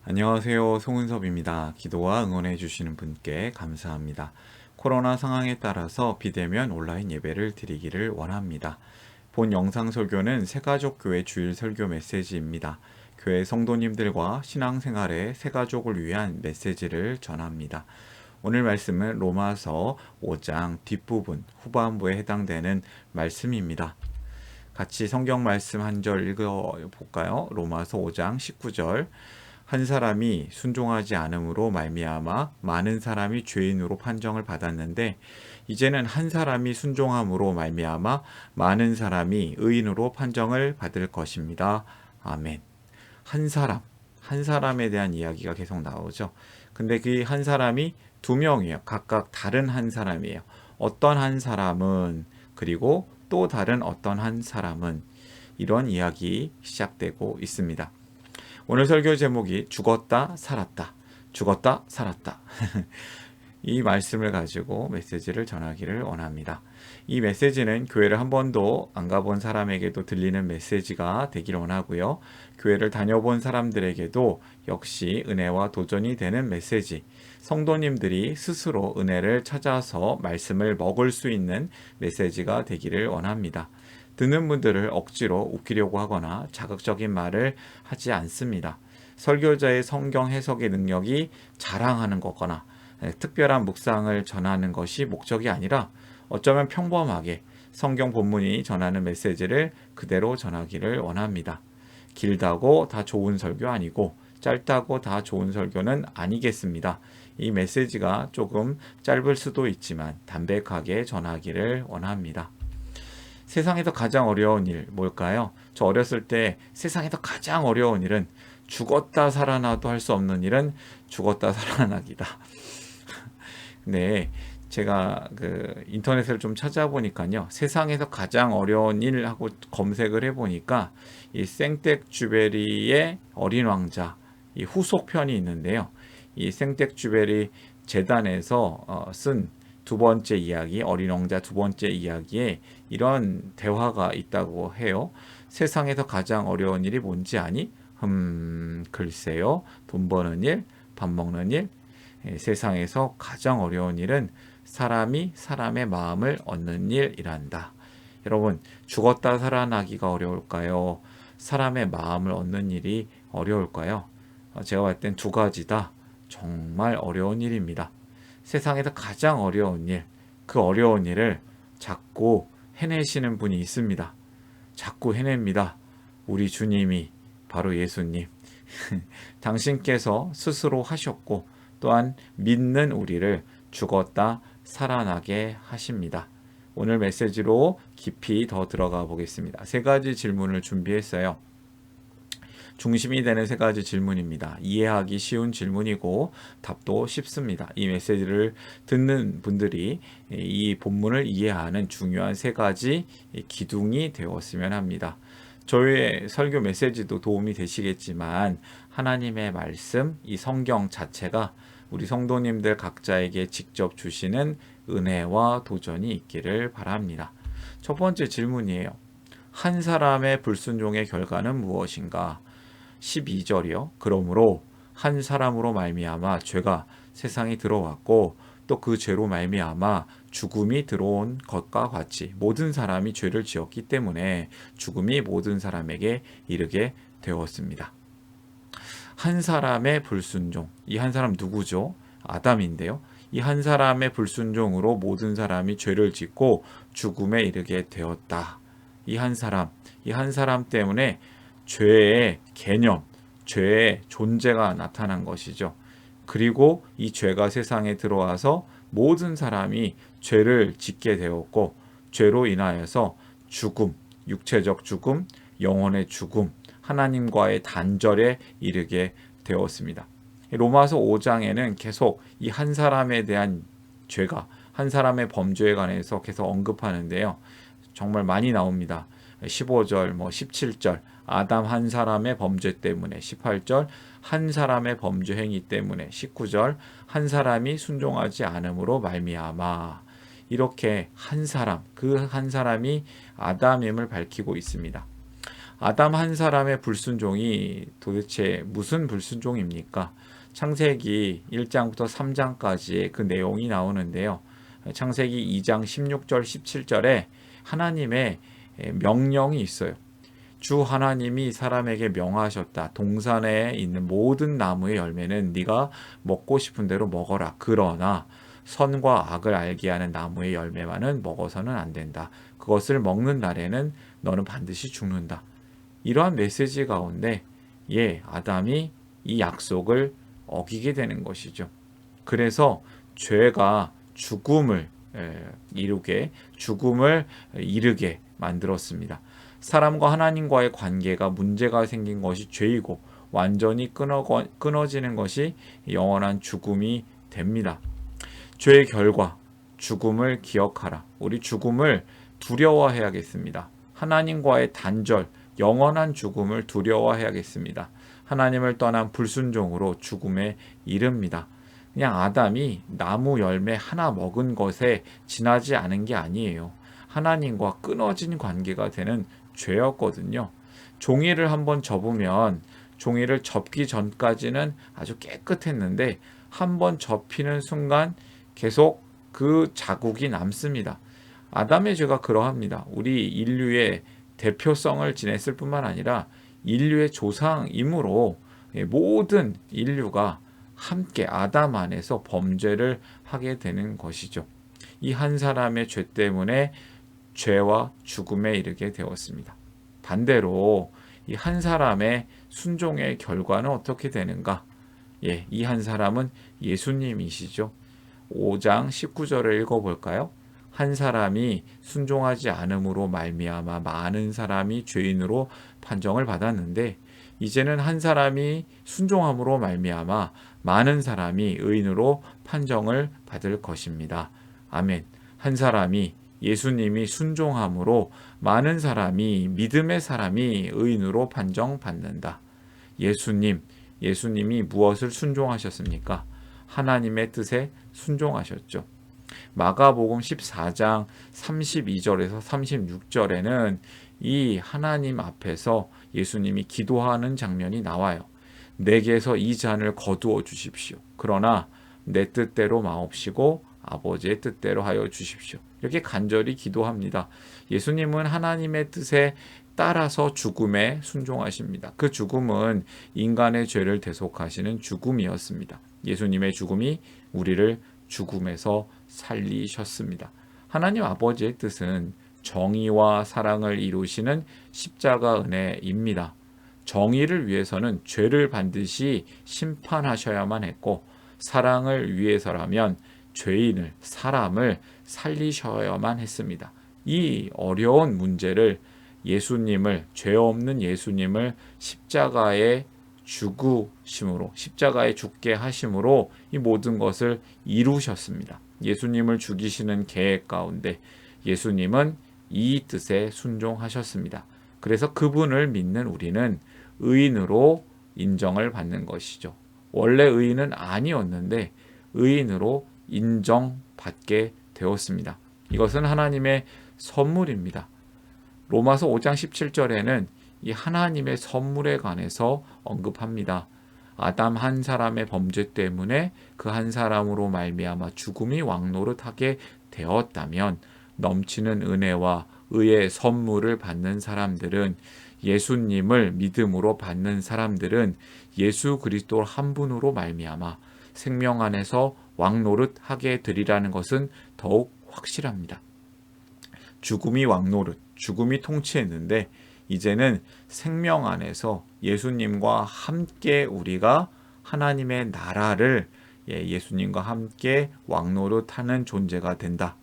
안녕하세요. 송은섭입니다. 기도와 응원해 주시는 분께 감사합니다. 코로나 상황에 따라서 비대면 온라인 예배를 드리기를 원합니다. 본 영상 설교는 새가족교회 주일 설교 메시지입니다. 교회 성도님들과 신앙생활의 새가족을 위한 메시지를 전합니다. 오늘 말씀은 로마서 5장 뒷부분 후반부에 해당되는 말씀입니다. 같이 성경 말씀 한 절 읽어볼까요? 로마서 5장 19절. 한 사람이 순종하지 않음으로 말미암아 많은 사람이 죄인으로 판정을 받았는데 이제는 한 사람이 순종함으로 말미암아 많은 사람이 의인으로 판정을 받을 것입니다. 아멘. 한 사람에 대한 이야기가 계속 나오죠. 근데 그 한 사람이 두 명이에요. 각각 다른 한 사람이에요. 어떤 한 사람은, 그리고 또 다른 어떤 한 사람은, 이런 이야기 시작되고 있습니다. 오늘 설교 제목이 죽었다 살았다, 죽었다 살았다. 이 말씀을 가지고 메시지를 전하기를 원합니다. 이 메시지는 교회를 한 번도 안 가본 사람에게도 들리는 메시지가 되기를 원하고요. 교회를 다녀본 사람들에게도 역시 은혜와 도전이 되는 메시지, 성도님들이 스스로 은혜를 찾아서 말씀을 먹을 수 있는 메시지가 되기를 원합니다. 듣는 분들을 억지로 웃기려고 하거나 자극적인 말을 하지 않습니다. 설교자의 성경 해석의 능력이 자랑하는 거거나 특별한 묵상을 전하는 것이 목적이 아니라 어쩌면 평범하게 성경 본문이 전하는 메시지를 그대로 전하기를 원합니다. 길다고 다 좋은 설교 아니고 짧다고 다 좋은 설교는 아니겠습니다. 이 메시지가 조금 짧을 수도 있지만 담백하게 전하기를 원합니다. 세상에서 가장 어려운 일 뭘까요? 저 어렸을 때 세상에서 가장 어려운 일은 죽었다 살아나도 할 수 없는 일은 죽었다 살아나기다. 네, 제가 인터넷을 좀 찾아보니까요, 세상에서 가장 어려운 일 하고 검색을 해보니까 이 생텍쥐베리의 어린 왕자 이 후속편이 있는데요. 이 생텍쥐베리 재단에서 쓴 두 번째 이야기, 어린 왕자 두 번째 이야기에 이런 대화가 있다고 해요. 세상에서 가장 어려운 일이 뭔지 아니? 글쎄요. 돈 버는 일, 밥 먹는 일. 세상에서 가장 어려운 일은 사람이 사람의 마음을 얻는 일이란다. 여러분, 죽었다 살아나기가 어려울까요? 사람의 마음을 얻는 일이 어려울까요? 제가 봤을 땐 두 가지다. 정말 어려운 일입니다. 세상에서 가장 어려운 일, 그 어려운 일을 자꾸 해내시는 분이 있습니다. 자꾸 해냅니다. 우리 주님이 바로 예수님. 당신께서 스스로 하셨고 또한 믿는 우리를 죽었다 살아나게 하십니다. 오늘 메시지로 깊이 더 들어가 보겠습니다. 세 가지 질문을 준비했어요. 중심이 되는 세 가지 질문입니다. 이해하기 쉬운 질문이고 답도 쉽습니다. 이 메시지를 듣는 분들이 이 본문을 이해하는 중요한 세 가지 기둥이 되었으면 합니다. 저의 설교 메시지도 도움이 되시겠지만 하나님의 말씀, 이 성경 자체가 우리 성도님들 각자에게 직접 주시는 은혜와 도전이 있기를 바랍니다. 첫 번째 질문이에요. 한 사람의 불순종의 결과는 무엇인가? 12절이요. 그러므로 한 사람으로 말미암아 죄가 세상에 들어왔고 또 그 죄로 말미암아 죽음이 들어온 것과 같이 모든 사람이 죄를 지었기 때문에 죽음이 모든 사람에게 이르게 되었습니다. 한 사람의 불순종, 이 한 사람 누구죠? 아담인데요. 이 한 사람의 불순종으로 모든 사람이 죄를 짓고 죽음에 이르게 되었다. 이 한 사람 때문에 죄의 개념, 죄의 존재가 나타난 것이죠. 그리고 이 죄가 세상에 들어와서 모든 사람이 죄를 짓게 되었고 죄로 인하여서 죽음, 육체적 죽음, 영혼의 죽음, 하나님과의 단절에 이르게 되었습니다. 로마서 5장에는 계속 이 한 사람에 대한 죄가, 한 사람의 범죄에 관해서 계속 언급하는데요. 정말 많이 나옵니다. 15절, 17절, 아담 한 사람의 범죄 때문에, 18절, 한 사람의 범죄 행위 때문에, 19절, 한 사람이 순종하지 않음으로 말미암아. 이렇게 한 사람, 그 한 사람이 아담임을 밝히고 있습니다. 아담 한 사람의 불순종이 도대체 무슨 불순종입니까? 창세기 1장부터 3장까지의 그 내용이 나오는데요. 창세기 2장 16절 17절에 하나님의 명령이 있어요. 주 하나님이 사람에게 명하셨다. 동산에 있는 모든 나무의 열매는 네가 먹고 싶은 대로 먹어라. 그러나 선과 악을 알게 하는 나무의 열매만은 먹어서는 안 된다. 그것을 먹는 날에는 너는 반드시 죽는다. 이러한 메시지 가운데 아담이 이 약속을 어기게 되는 것이죠. 그래서 죄가 죽음을 이르게 만들었습니다. 사람과 하나님과의 관계가 문제가 생긴 것이 죄이고 완전히 끊어지는 것이 영원한 죽음이 됩니다. 죄의 결과 죽음을 기억하라. 우리 죽음을 두려워해야겠습니다. 하나님과의 단절, 영원한 죽음을 두려워해야겠습니다. 하나님을 떠난 불순종으로 죽음에 이릅니다. 그냥 아담이 나무 열매 하나 먹은 것에 지나지 않은 게 아니에요. 하나님과 끊어진 관계가 되는 죄였거든요. 종이를 한번 접으면 종이를 접기 전까지는 아주 깨끗했는데 한번 접히는 순간 계속 그 자국이 남습니다. 아담의 죄가 그러합니다. 우리 인류의 대표성을 지냈을 뿐만 아니라 인류의 조상이므로 모든 인류가 함께 아담 안에서 범죄를 하게 되는 것이죠. 이 한 사람의 죄 때문에 죄와 죽음에 이르게 되었습니다. 반대로 이 한 사람의 순종의 결과는 어떻게 되는가? 이 한 사람은 예수님이시죠. 5장 19절을 읽어볼까요? 한 사람이 순종하지 않음으로 말미암아 많은 사람이 죄인으로 판정을 받았는데 이제는 한 사람이 순종함으로 말미암아 많은 사람이 의인으로 판정을 받을 것입니다. 아멘. 한 사람이 예수님이 순종함으로 많은 사람이 믿음의 사람이 의인으로 판정받는다. 예수님이 무엇을 순종하셨습니까? 하나님의 뜻에 순종하셨죠. 마가복음 14장 32절에서 36절에는 이 하나님 앞에서 예수님이 기도하는 장면이 나와요. 내게서 이 잔을 거두어 주십시오. 그러나 내 뜻대로 마옵시고 아버지의 뜻대로 하여 주십시오. 이렇게 간절히 기도합니다. 예수님은 하나님의 뜻에 따라서 죽음에 순종하십니다. 그 죽음은 인간의 죄를 대속하시는 죽음이었습니다. 예수님의 죽음이 우리를 죽음에서 살리셨습니다. 하나님 아버지의 뜻은 정의와 사랑을 이루시는 십자가 은혜입니다. 정의를 위해서는 죄를 반드시 심판하셔야만 했고 사랑을 위해서라면 사람을 살리셔야만 했습니다. 이 어려운 문제를 죄 없는 예수님을 십자가에 죽게 하심으로 이 모든 것을 이루셨습니다. 예수님을 죽이시는 계획 가운데 예수님은 이 뜻에 순종하셨습니다. 그래서 그분을 믿는 우리는 의인으로 인정을 받는 것이죠. 원래 의인은 아니었는데 의인으로 인정받게 되었습니다. 이것은 하나님의 선물입니다. 로마서 5장 17절에는 이 하나님의 선물에 관해서 언급합니다. 아담 한 사람의 범죄 때문에 그 한 사람으로 말미암아 죽음이 왕노릇하게 되었다면 넘치는 은혜와 의의 선물을 받는 사람들은 예수님을 믿음으로 받는 사람들은 예수 그리스도 한 분으로 말미암아 생명 안에서 왕노릇하게 되리라는 것은 더욱 확실합니다. 죽음이 통치했는데 이제는 생명 안에서 예수님과 함께 우리가 하나님의 나라를 예수님과 함께 왕노릇하는 존재가 된다.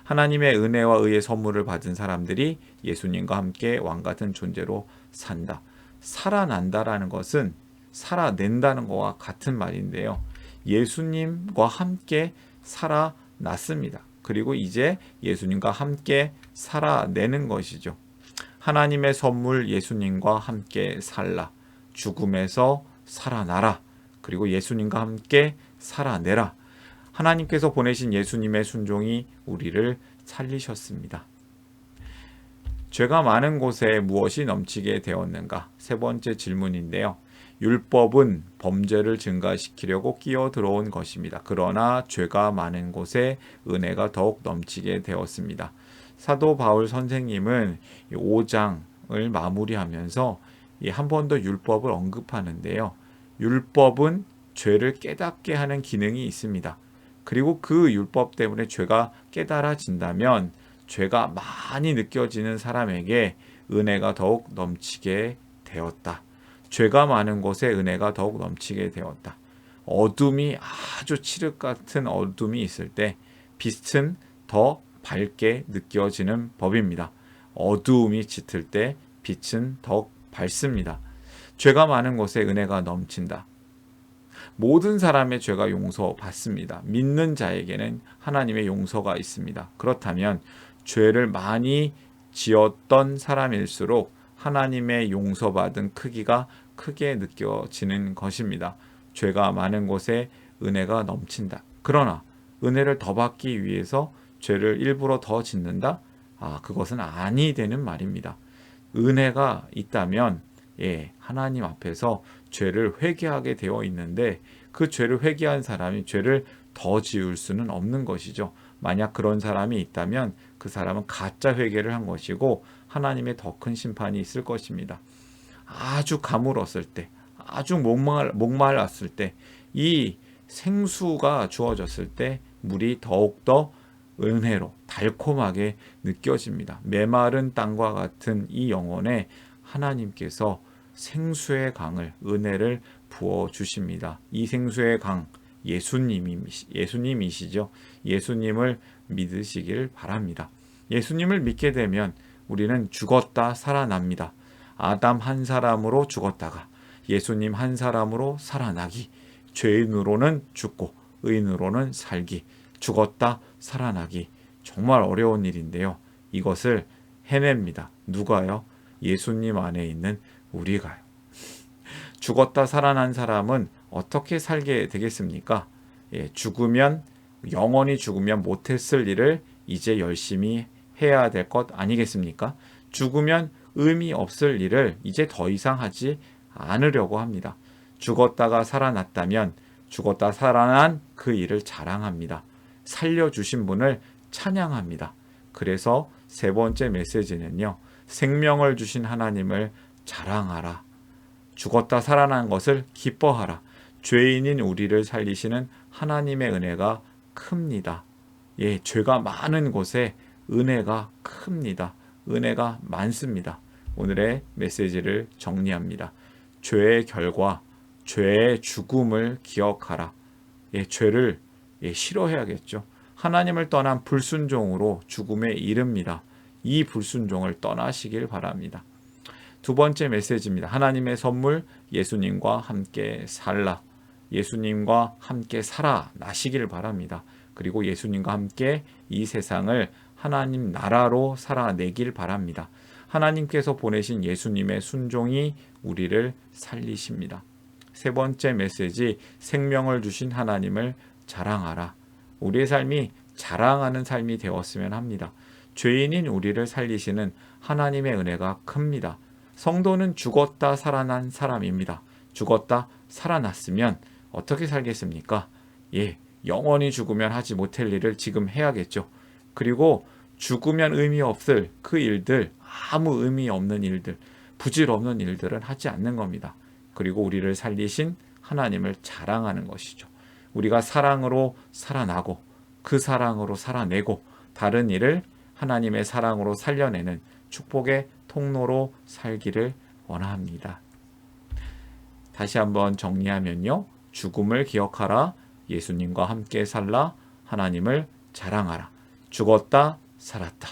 하나님의 은혜와 의의 선물을 받은 사람들이 예수님과 함께 왕같은 존재로 산다. 살아난다라는 것은 살아낸다는 것과 같은 말인데요. 예수님과 함께 살아났습니다. 그리고 이제 예수님과 함께 살아내는 것이죠. 하나님의 선물 예수님과 함께 살라. 죽음에서 살아나라. 그리고 예수님과 함께 살아내라. 하나님께서 보내신 예수님의 순종이 우리를 살리셨습니다. 죄가 많은 곳에 무엇이 넘치게 되었는가? 세 번째 질문인데요. 율법은 범죄를 증가시키려고 끼어 들어온 것입니다. 그러나 죄가 많은 곳에 은혜가 더욱 넘치게 되었습니다. 사도 바울 선생님은 5장을 마무리하면서 한 번 더 율법을 언급하는데요. 율법은 죄를 깨닫게 하는 기능이 있습니다. 그리고 그 율법 때문에 죄가 깨달아진다면 죄가 많이 느껴지는 사람에게 은혜가 더욱 넘치게 되었다. 죄가 많은 곳에 은혜가 더욱 넘치게 되었다. 어둠이 아주 칠흑 같은 어둠이 있을 때 빛은 더 밝게 느껴지는 법입니다. 어두움이 짙을 때 빛은 더욱 밝습니다. 죄가 많은 곳에 은혜가 넘친다. 모든 사람의 죄가 용서받습니다. 믿는 자에게는 하나님의 용서가 있습니다. 그렇다면 죄를 많이 지었던 사람일수록 하나님의 용서받은 크기가 크게 느껴지는 것입니다. 죄가 많은 곳에 은혜가 넘친다. 그러나 은혜를 더 받기 위해서 죄를 일부러 더 짓는다? 그것은 아니 되는 말입니다. 은혜가 있다면 하나님 앞에서 죄를 회개하게 되어 있는데 그 죄를 회개한 사람이 죄를 더 지을 수는 없는 것이죠. 만약 그런 사람이 있다면 그 사람은 가짜 회개를 한 것이고 하나님의 더 큰 심판이 있을 것입니다. 아주 가물었을 때, 아주 목말랐을 때, 이 생수가 주어졌을 때 물이 더욱더 은혜로 달콤하게 느껴집니다. 메마른 땅과 같은 이 영혼에 하나님께서 생수의 강을, 은혜를 부어 주십니다. 이 생수의 강, 예수님이시죠. 예수님을 믿으시길 바랍니다. 예수님을 믿게 되면 우리는 죽었다 살아납니다. 아담 한 사람으로 죽었다가 예수님 한 사람으로 살아나기, 죄인으로는 죽고 의인으로는 살기, 죽었다 살아나기, 정말 어려운 일인데요. 이것을 해냅니다. 누가요? 예수님 안에 있는 우리가요. 죽었다 살아난 사람은 어떻게 살게 되겠습니까? 죽으면, 영원히 죽으면 못했을 일을 이제 열심히 해야 될 것 아니겠습니까? 죽으면 의미 없을 일을 이제 더 이상 하지 않으려고 합니다. 죽었다가 살아났다면 죽었다 살아난 그 일을 자랑합니다. 살려주신 분을 찬양합니다. 그래서 세 번째 메시지는요. 생명을 주신 하나님을 자랑하라. 죽었다 살아난 것을 기뻐하라. 죄인인 우리를 살리시는 하나님의 은혜가 큽니다. 죄가 많은 곳에 은혜가 큽니다. 은혜가 많습니다. 오늘의 메시지를 정리합니다. 죄의 결과, 죄의 죽음을 기억하라. 죄를 싫어해야겠죠. 하나님을 떠난 불순종으로 죽음에 이릅니다. 이 불순종을 떠나시길 바랍니다. 두 번째 메시지입니다. 하나님의 선물, 예수님과 함께 살라. 예수님과 함께 살아나시길 바랍니다. 그리고 예수님과 함께 이 세상을 하나님 나라로 살아내길 바랍니다. 하나님께서 보내신 예수님의 순종이 우리를 살리십니다. 세 번째 메시지, 생명을 주신 하나님을 자랑하라. 우리의 삶이 자랑하는 삶이 되었으면 합니다. 죄인인 우리를 살리시는 하나님의 은혜가 큽니다. 성도는 죽었다 살아난 사람입니다. 죽었다 살아났으면 어떻게 살겠습니까? 영원히 죽으면 하지 못할 일을 지금 해야겠죠. 그리고 죽으면 의미 없을 그 일들, 아무 의미 없는 일들, 부질없는 일들은 하지 않는 겁니다. 그리고 우리를 살리신 하나님을 자랑하는 것이죠. 우리가 사랑으로 살아나고 그 사랑으로 살아내고 다른 일을 하나님의 사랑으로 살려내는 축복의 통로로 살기를 원합니다. 다시 한번 정리하면요. 죽음을 기억하라. 예수님과 함께 살라. 하나님을 자랑하라. 죽었다 살았다.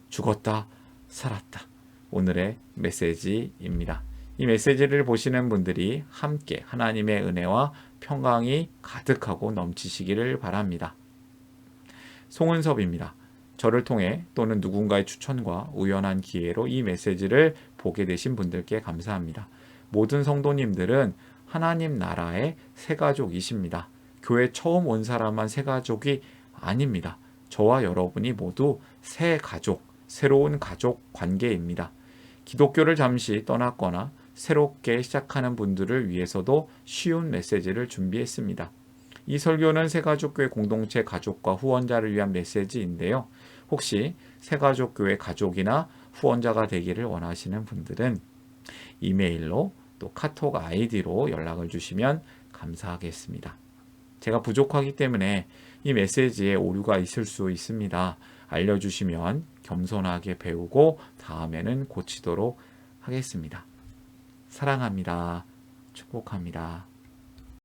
죽었다 살았다. 오늘의 메시지입니다. 이 메시지를 보시는 분들이 함께 하나님의 은혜와 평강이 가득하고 넘치시기를 바랍니다. 송은섭입니다. 저를 통해 또는 누군가의 추천과 우연한 기회로 이 메시지를 보게 되신 분들께 감사합니다. 모든 성도님들은 하나님 나라의 새가족이십니다. 교회 처음 온 사람만 새가족이 아닙니다. 저와 여러분이 모두 새가족, 새로운 가족 관계입니다. 기독교를 잠시 떠났거나 새롭게 시작하는 분들을 위해서도 쉬운 메시지를 준비했습니다. 이 설교는 새가족교회 공동체 가족과 후원자를 위한 메시지인데요. 혹시 새가족교회 가족이나 후원자가 되기를 원하시는 분들은 이메일로 또 카톡 아이디로 연락을 주시면 감사하겠습니다. 제가 부족하기 때문에 이 메시지에 오류가 있을 수 있습니다. 알려주시면 겸손하게 배우고 다음에는 고치도록 하겠습니다. 사랑합니다. 축복합니다.